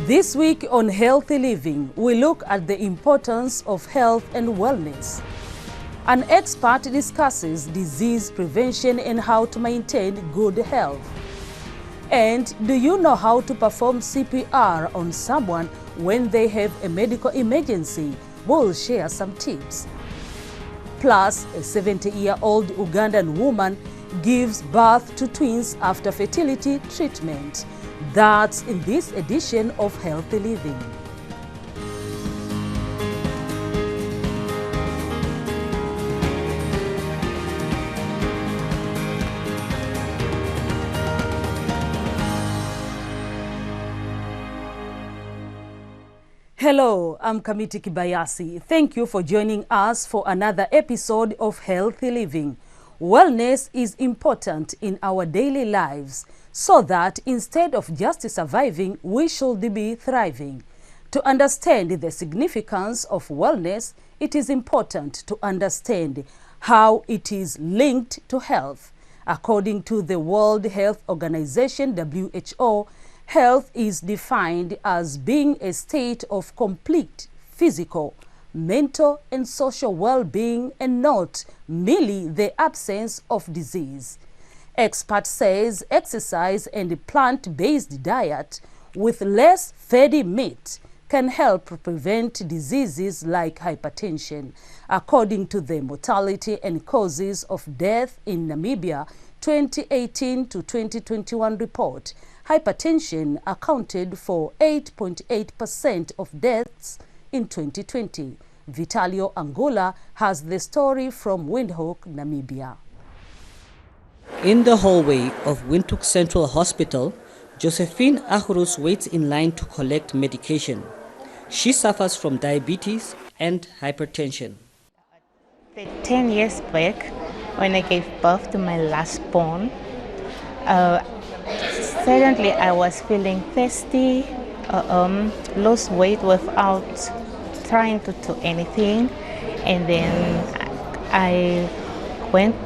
This week on Healthy Living, we look at the importance of health and wellness. An expert discusses disease prevention and how to maintain good health. And do you know how to perform CPR on someone when they have a medical emergency? We'll share some tips. Plus, a 70-year-old Ugandan woman gives birth to twins after fertility treatment. That's in this edition of Healthy Living. Hello, I'm Kamiti Kibayasi. Thank you for joining us for another episode of Healthy Living. Wellness is important in our daily lives so that instead of just surviving, we should be thriving. To understand the significance of wellness, it is important to understand how it is linked to health. According to the World Health Organization, WHO, health is defined as being a state of complete physical, mental, and social well-being, and not merely the absence of disease. Expert says exercise and plant-based diet with less fatty meat can help prevent diseases like hypertension. According to the Mortality and Causes of Death in Namibia 2018 to 2021 report, hypertension accounted for 8.8% of deaths in 2020. Vitalio Angula has the story from Windhoek, Namibia. In the hallway of Windhoek Central Hospital, Josephine Ahrus waits in line to collect medication. She suffers from diabetes and hypertension. 10 years back, when I gave birth to my last born, suddenly I was feeling thirsty, lost weight without trying to do anything, and then I went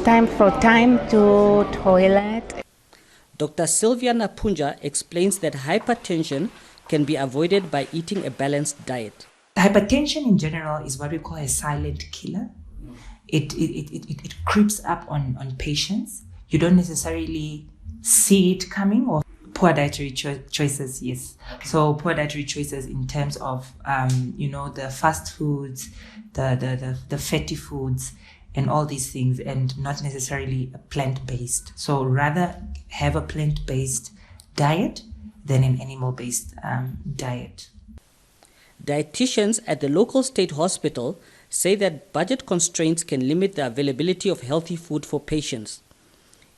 time to toilet. Dr. Sylvia Napunja explains that hypertension can be avoided by eating a balanced diet. Hypertension in general is what we call a silent killer. It creeps up on patients. You don't necessarily see it coming, or poor dietary choices, yes. So poor dietary choices in terms of, the fast foods, the fatty foods, and all these things, and not necessarily plant-based. So rather have a plant-based diet than an animal-based diet. Dietitians at the local state hospital say that budget constraints can limit the availability of healthy food for patients.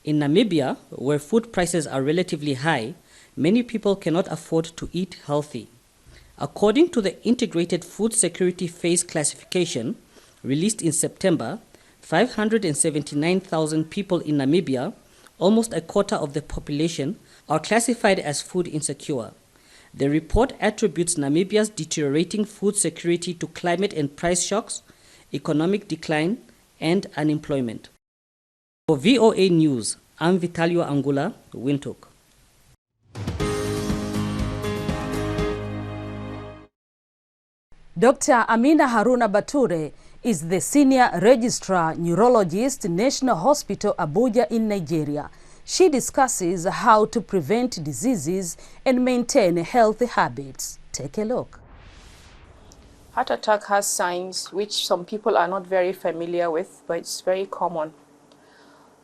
In Namibia, where food prices are relatively high, many people cannot afford to eat healthy. According to the Integrated Food Security Phase Classification, released in September, 579,000 people in Namibia, almost a quarter of the population, are classified as food insecure. The report attributes Namibia's deteriorating food security to climate and price shocks, economic decline, and unemployment. For VOA News, I'm Vitalio Angula, Windhoek. Dr. Amina Haruna Bature is the Senior Registrar Neurologist, National Hospital, Abuja in Nigeria. She discusses how to prevent diseases and maintain healthy habits. Take a look. Heart attack has signs which some people are not very familiar with, but it's very common.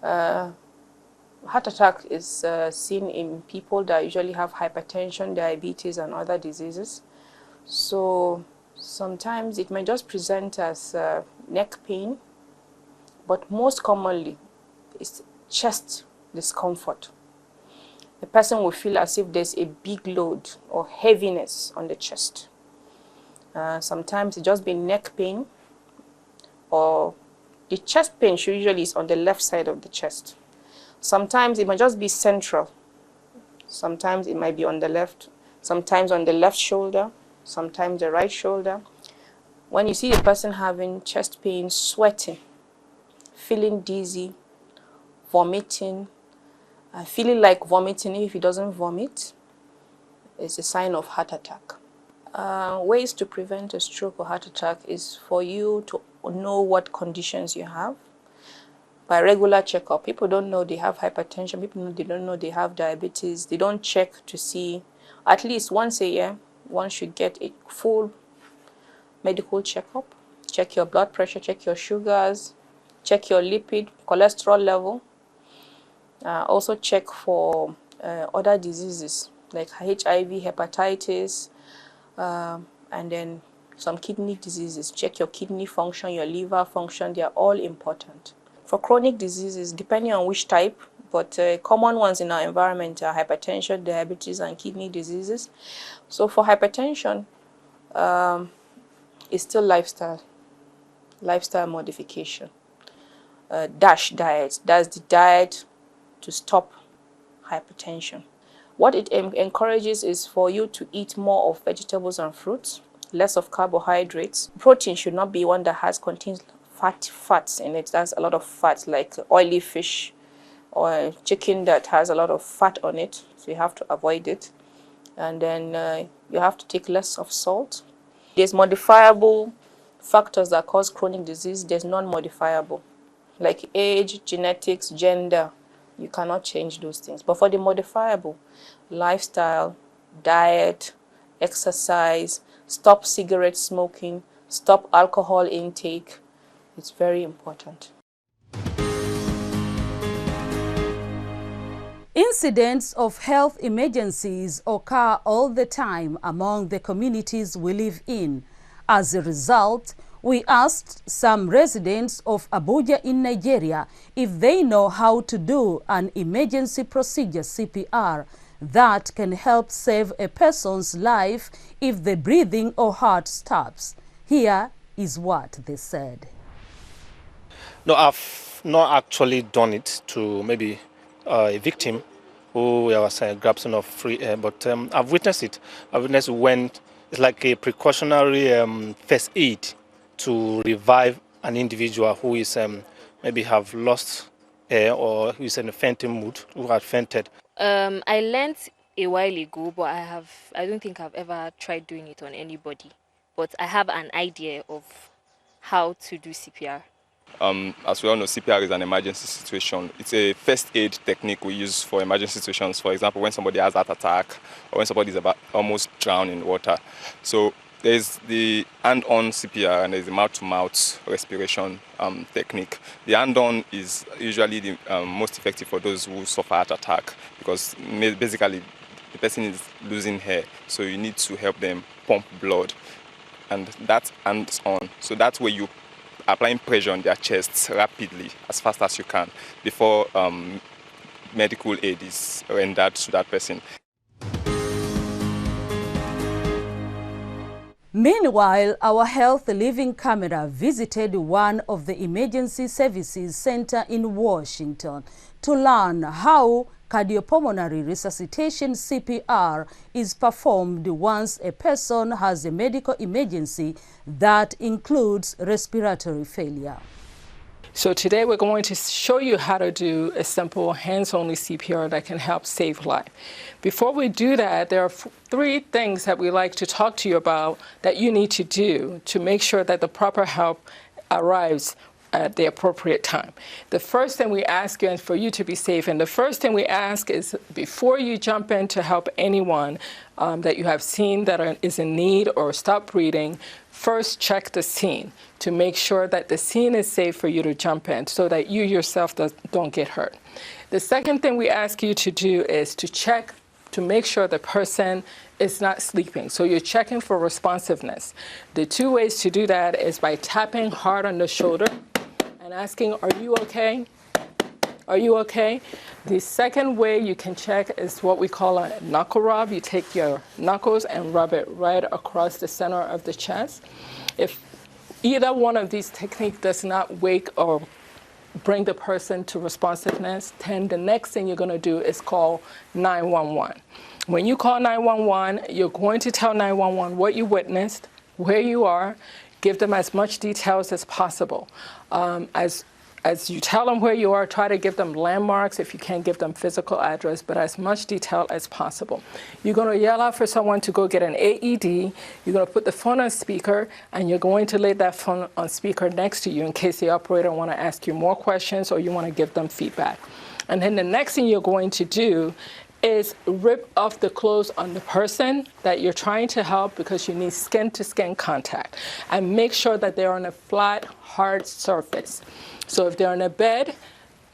Heart attack is seen in people that usually have hypertension, diabetes, and other diseases. So sometimes it may just present as neck pain, but most commonly it's chest discomfort. The person will feel as if there's a big load or heaviness on the chest. Sometimes it just be neck pain, or the chest pain usually is on the left side of the chest. Sometimes it might just be central. Sometimes it might be on the left, sometimes on the left shoulder, sometimes the right shoulder. When you see the person having chest pain, sweating, feeling dizzy, vomiting, feeling like vomiting if he doesn't vomit, is a sign of heart attack. Ways to prevent a stroke or heart attack is for you to know what conditions you have by regular checkup. People don't know they have hypertension. They don't know they have diabetes. They don't check to see. At least once a year, one should get a full medical checkup. Check your blood pressure, check your sugars, check your lipid, cholesterol level. Also check for other diseases like HIV, hepatitis, and then some kidney diseases. Check your kidney function, your liver function. They are all important. For chronic diseases, depending on which type, but common ones in our environment are hypertension, diabetes, and kidney diseases. So for hypertension, it's still lifestyle modification. DASH diet, that's the diet to stop hypertension. What it encourages is for you to eat more of vegetables and fruits, less of carbohydrates. Protein should not be one that contains fats in it. That's a lot of fats, like oily fish or chicken that has a lot of fat on it. So you have to avoid it. And then you have to take less of salt. There's modifiable factors that cause chronic disease. There's non-modifiable, like age, genetics, gender. You cannot change those things. But for the modifiable, lifestyle, diet, exercise, stop cigarette smoking, stop alcohol intake. It's very important. Incidents of health emergencies occur all the time among the communities we live in. As a result, we asked some residents of Abuja in Nigeria if they know how to do an emergency procedure CPR that can help save a person's life if the breathing or heart stops. Here is what they said. No, I've not actually done it to maybe a victim who was grasping of free air, but I've witnessed it. I've witnessed when it's like a precautionary first aid to revive an individual who is maybe have lost air or who is in a fainting mood, who had fainted. I learned a while ago, but I don't think I've ever tried doing it on anybody. But I have an idea of how to do CPR. As we all know, CPR is an emergency situation. It's a first aid technique we use for emergency situations. For example, when somebody has a heart attack or when somebody is almost drowned in water. So there's the hand-on CPR and there's the mouth-to-mouth respiration technique. The hand-on is usually the most effective for those who suffer heart attack because basically the person is losing air. So you need to help them pump blood. And that's hands-on. So that's where you applying pressure on their chests rapidly, as fast as you can, before medical aid is rendered to that person. Meanwhile, our Health Living camera visited one of the emergency services center in Washington to learn how cardiopulmonary resuscitation CPR is performed once a person has a medical emergency that includes respiratory failure. So today we're going to show you how to do a simple hands-only CPR that can help save life. Before we do that, there are three things that we like to talk to you about that you need to do to make sure that the proper help arrives at the appropriate time. The first thing we ask you, and for you to be safe, and the first thing we ask is before you jump in to help anyone that you have seen that is in need or stop breathing, first check the scene to make sure that the scene is safe for you to jump in so that you yourself don't get hurt. The second thing we ask you to do is to check to make sure the person is not sleeping. So you're checking for responsiveness. The two ways to do that is by tapping hard on the shoulder and asking, are you okay? Are you okay? The second way you can check is what we call a knuckle rub. You take your knuckles and rub it right across the center of the chest. If either one of these techniques does not wake or bring the person to responsiveness, then the next thing you're going to do is call 911. When you call 911, you're going to tell 911 what you witnessed, where you are, give them as much details as possible. as you tell them where you are, try to give them landmarks if you can't give them physical address, but as much detail as possible. You're going to yell out for someone to go get an AED. You're going to put the phone on speaker, and you're going to lay that phone on speaker next to you in case the operator want to ask you more questions or you want to give them feedback. And then the next thing you're going to do is rip off the clothes on the person that you're trying to help, because you need skin-to-skin contact. And make sure that they're on a flat, hard surface. So if they're in a bed,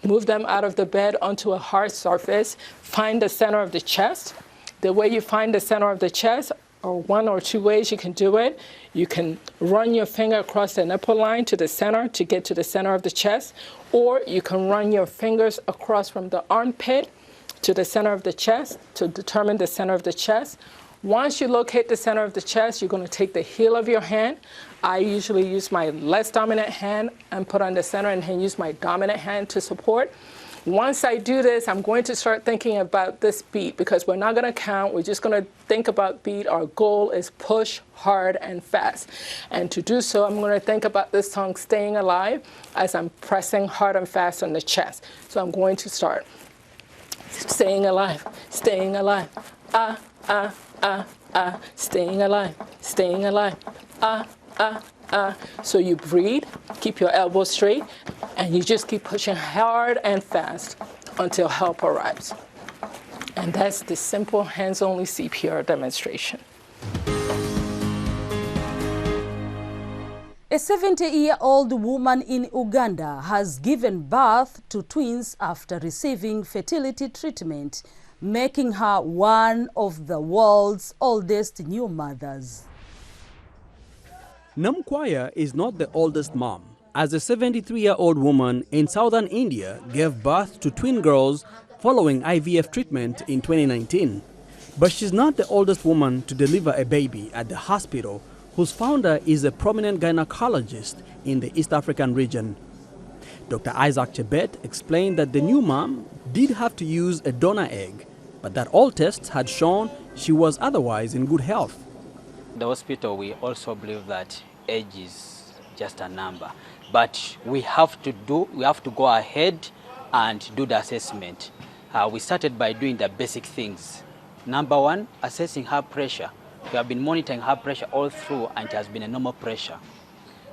move them out of the bed onto a hard surface. Find the center of the chest. The way you find the center of the chest, or one or two ways you can do it. You can run your finger across the nipple line to the center to get to the center of the chest, or you can run your fingers across from the armpit to the center of the chest to determine the center of the chest. Once you locate the center of the chest, you're going to take the heel of your hand. I usually use my less dominant hand and put on the center, and then use my dominant hand to support. Once I do this, I'm going to start thinking about this beat, because we're not going to count. We're just going to think about beat. Our goal is push hard and fast. And to do so, I'm going to think about this song, Staying Alive, as I'm pressing hard and fast on the chest. So I'm going to start. Staying alive, staying alive, staying alive, staying alive, So you breathe, keep your elbows straight, and you just keep pushing hard and fast until help arrives. And that's the simple hands-only CPR demonstration. A 70-year-old woman in Uganda has given birth to twins after receiving fertility treatment, making her one of the world's oldest new mothers. Namkwaya is not the oldest mom, as a 73-year-old woman in southern India gave birth to twin girls following IVF treatment in 2019. But she's not the oldest woman to deliver a baby at the hospital, whose founder is a prominent gynecologist in the East African region. Dr. Isaac Chebet explained that the new mom did have to use a donor egg, but that all tests had shown she was otherwise in good health. The hospital, we also believe that age is just a number, but we have to go ahead and do the assessment. We started by doing the basic things. Number one, assessing her pressure. We have been monitoring her pressure all through, and it has been a normal pressure.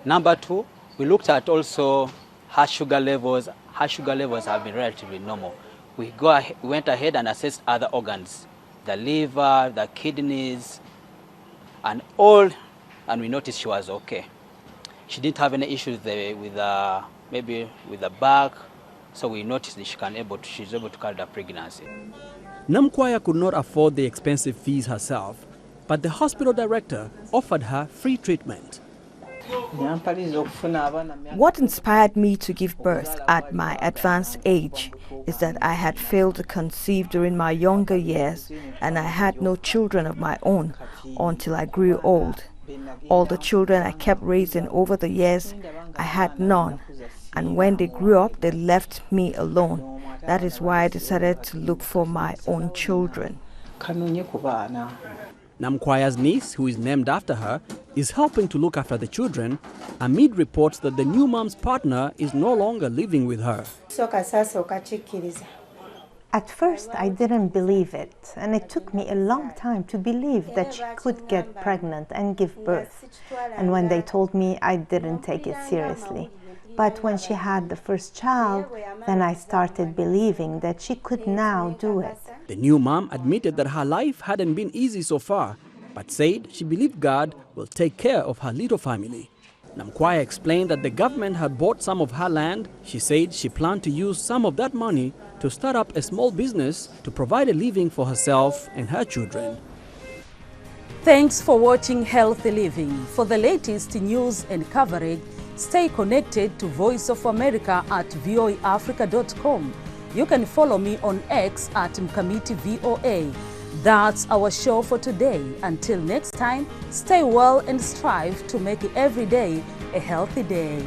Number two, we looked at also her sugar levels. Her sugar levels have been relatively normal. We went ahead and assessed other organs, the liver, the kidneys, and we noticed she was okay. She didn't have any issues maybe with the back, so we noticed that she's able to carry the pregnancy. Namkwaya could not afford the expensive fees herself, but the hospital director offered her free treatment. What inspired me to give birth at my advanced age is that I had failed to conceive during my younger years, and I had no children of my own until I grew old. All the children I kept raising over the years, I had none, and when they grew up, they left me alone. That is why I decided to look for my own children. Namkwaya's niece, who is named after her, is helping to look after the children amid reports that the new mom's partner is no longer living with her. At first, I didn't believe it, and it took me a long time to believe that she could get pregnant and give birth. And when they told me, I didn't take it seriously. But when she had the first child, then I started believing that she could now do it. The new mom admitted that her life hadn't been easy so far, but said she believed God will take care of her little family. Namkwaya explained that the government had bought some of her land. She said she planned to use some of that money to start up a small business to provide a living for herself and her children. Thanks for watching Healthy Living. For the latest news and coverage, stay connected to Voice of America at voaafrica.com. You can follow me on X at MkamitiVOA. That's our show for today. Until next time, stay well and strive to make every day a healthy day.